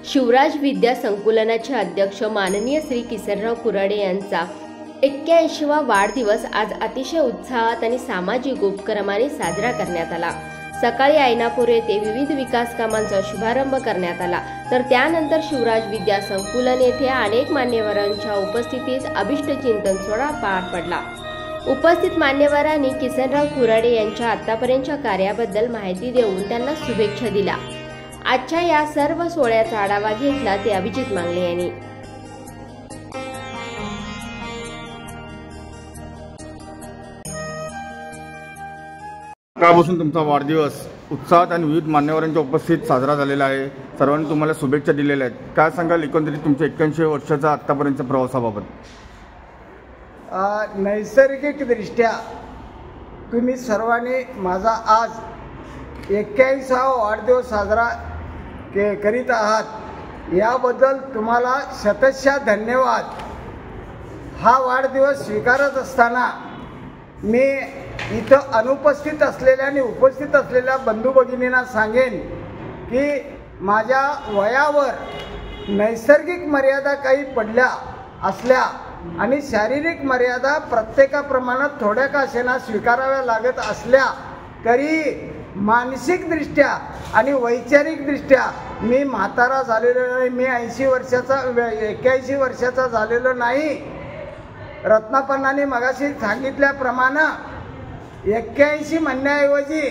शिवराज विद्या संकुलनाचे अध्यक्ष माननीय श्री किसनराव कुराडे यांचा 81वा वाढदिवस आज अतिशय उत्साहात आणि सामाजिक उपक्रमाने साजरा करण्यात आला। सकाळी ऐनापूर येथे विविध विकास कामांचा शुभारंभ करण्यात आला, तर त्यानंतर शिवराज विद्या संकुलन येथे अनेक मान्यवरांच्या उपस्थितीत अभिष्ट चिंतन सोहळा पार पडला। उपस्थित मान्यवरांनी किसनराव कुराडे यांच्या आतापर्यंतच्या कार्याबद्दल माहिती देऊन त्यांना शुभेच्छा दिल्या। आजच्या या सर्व सोहळ्याचा आढावा घेतला ते अभिजित मांगले यांनी। सकाळपासून तुमचा वाढदिवस उत्साहात आणि विविध मान्यवरांच्या उपस्थितीत साजरा झालेला आहे। सर्वांनी तुम्हाला शुभेच्छा दिलेल्या आहेत। काय सांगाल एकंदरीत तुमच्या 81 वर्षाचा आतापर्यंतच्या प्रवासाबाबत? नैसर्गिकदृष्ट्या तुम्ही सर्वांनी माझा आज 81वा वाढदिवस साजरा करीत आहात, याबद्दल तुम्हाला शतशः धन्यवाद। हा वाढदिवस स्वीकारत असताना मी इथं अनुपस्थित असलेल्या आणि उपस्थित असलेल्या बंधू भगिनींना सांगेन की माझ्या वयावर नैसर्गिक मर्यादा काही पडल्या असल्या आणि शारीरिक मर्यादा प्रत्येकाप्रमाणात थोड्या का असेना स्वीकाराव्या लागत असल्या तरी मानसिकदृष्ट्या आणि वैचारिकदृष्ट्या मी म्हातारा झालेलो नाही। मी 81 वर्षाचा झालेलो नाही। रत्नापन्नाने मगाशी सांगितल्याप्रमाणे 81 म्हणण्याऐवजी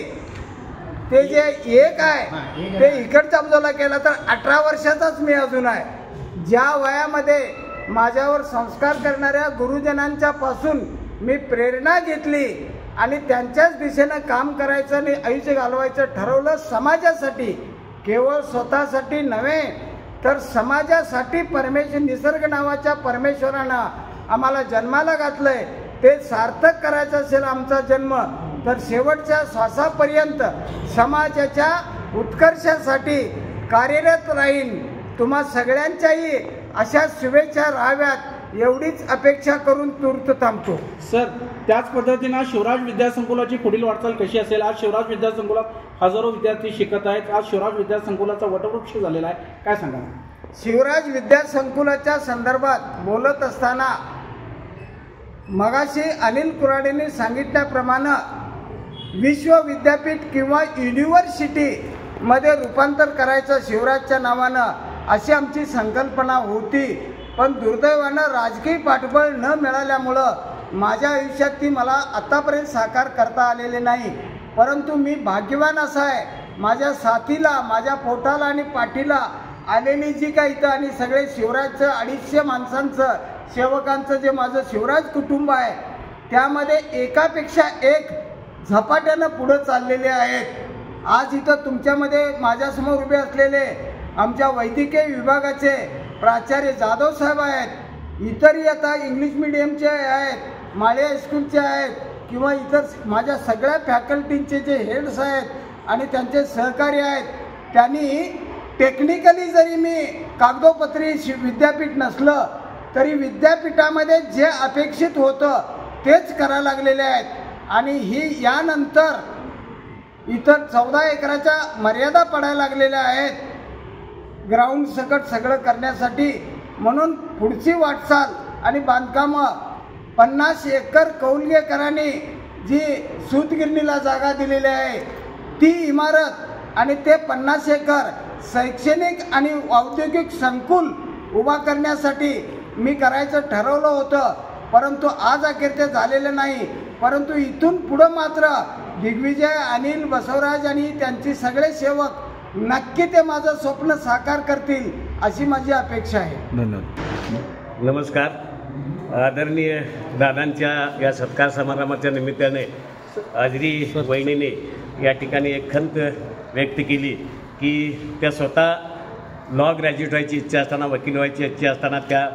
ते जे एक आहे ते इकडच्या बाजूला केलं तर 18 वर्षाचाच मी अजून आहे। ज्या वयामध्ये माझ्यावर संस्कार करणाऱ्या गुरुजनांच्या पासून मी प्रेरणा घेतली आणि त्यांच्याच दिशेनं काम करायचं आणि आयुष्य घालवायचं ठरवलं, समाजासाठी, केवळ स्वतःसाठी नव्हे तर समाजासाठी निसर्ग नावाच्या परमेश्वरानं आम्हाला जन्माला घातलंय, ते सार्थक करायचं असेल आमचा जन्म तर शेवटच्या श्वासापर्यंत समाजाच्या उत्कर्षासाठी कार्यरत राहीन। तुम्हा सगळ्यांच्याही अशा शुभेच्छा राहाव्यात एवढीच अपेक्षा करून तूर्त थांबतो। सर, त्याच पद्धतीने शिवराज विद्या संकुलाची पुढील वाटचाल कशी असेल? आज शिवराज विद्या संकुलात हजारो विद्यार्थी शिकत आहेत। आज शिवराज विद्या संकुलाचा वटवृक्ष झालेला आहे, काय सांगा? शिवराज विद्या संकुलाच्या संदर्भात बोलत असताना मगाशी अनिल कुराडेंनी सांगितल्याप्रमाणे विश्व विद्यापीठ किंवा युनिव्हर्सिटी मध्ये रूपांतर करायचं शिवराजच्या नावानं अशी आमची संकल्पना होती, पण दुर्दैवानं राजकीय पाठबळ न मिळाल्यामुळं माझ्या आयुष्यात ती मला आतापर्यंत साकार करता आलेले नाही। परंतु मी भाग्यवान असा आहे, माझ्या साथीला, माझ्या पोटाला आणि पाठीला आलेली जी काही इथं आणि सगळे शिवराजचं 250 माणसांचं सेवकांचं जे माझं शिवराज कुटुंब आहे त्यामध्ये एकापेक्षा एक झपाट्यानं पुढं चाललेले आहेत। आज इथं तुमच्यामध्ये माझ्यासमोर उभे असलेले आमच्या वैद्यकीय विभागाचे प्राचार्य जाधव साहेब आहेत, इतरही आता इंग्लिश मीडियमचे आहेत, माळे हायस्कूलचे आहेत किंवा इतर माझ्या सगळ्या फॅकल्टीचे जे हेड्स आहेत आणि त्यांचे सहकारी आहेत, त्यांनी टेक्निकली जरी मी कागदोपत्री विद्यापीठ नसलं तरी विद्यापीठामध्ये जे अपेक्षित होतं तेच करायला लागलेले आहेत। आणि ही यानंतर इथं 14 एकराच्या मर्यादा पडायला लागलेल्या आहेत ग्राउंड सकट सगळं करण्यासाठी। म्हणून पुढची वाटचाल आणि बांधकामं 50 एकर कौलगेकरांनी जी सूतगिरणीला जागा दिलेली आहे ती इमारत आणि ते 50 एकर शैक्षणिक आणि औद्योगिक संकुल उभा करण्यासाठी मी करायचं ठरवलं होतं, परंतु आज अखेर ते झालेलं नाही। परंतु इथून पुढं मात्र दिग्विजय, अनिल, बसवराज आणि त्यांचे सगळे सेवक नक्की ते माझं स्वप्न साकार करतील अशी माझी अपेक्षा आहे। धन्यवाद। नमस्कार। आदरणीय दादांच्या या सत्कार समारंभाच्या निमित्ताने आजरी वहिनीने या ठिकाणी एक खंत व्यक्त केली की त्या स्वतः लॉ ग्रॅज्युएट व्हायची इच्छा असताना, वकील व्हायची इच्छा असताना त्या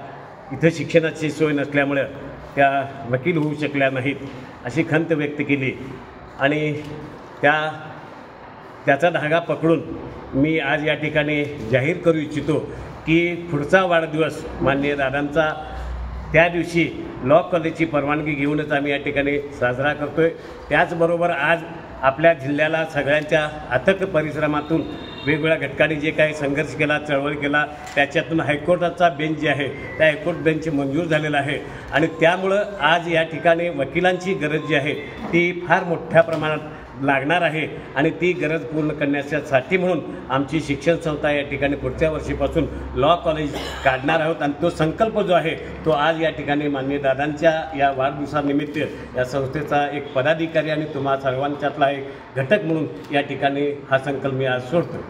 इथं शिक्षणाची सोय नसल्यामुळं त्या वकील होऊ शकल्या नाहीत अशी खंत व्यक्त केली। आणि त्याचा धागा पकडून मी आज या ठिकाणी जाहीर करू इच्छितो की पुढचा वाढदिवस माननीय दादांचा त्या दिवशी लॉ कॉलेजची परवानगी घेऊनच आम्ही या ठिकाणी साजरा करतो आहे। त्याचबरोबर आज आपल्या जिल्ह्याला सगळ्यांच्या अथक परिश्रमातून वेगवेगळ्या घटकांनी जे काही संघर्ष केला, चळवळ केला, त्याच्यातून हायकोर्टाचा बेंच जे आहे त्या हायकोर्ट बेंच मंजूर झालेला आहे आणि त्यामुळं आज या ठिकाणी वकिलांची गरज जी आहे ती फार मोठ्या प्रमाणात लागणार आहे आणि ती गरज पूर्ण करण्यासाठी म्हणून आमची शिक्षण संस्था या ठिकाणी पुढच्या वर्षीपासून लॉ कॉलेज काढणार आहोत आणि तो संकल्प जो आहे तो आज या ठिकाणी माननीय दादांच्या या वाढदिवसानिमित्त या संस्थेचा एक पदाधिकारी आणि तुम्हा सर्वांच्यातला एक घटक म्हणून या ठिकाणी हा संकल्प मी आज सोडतो.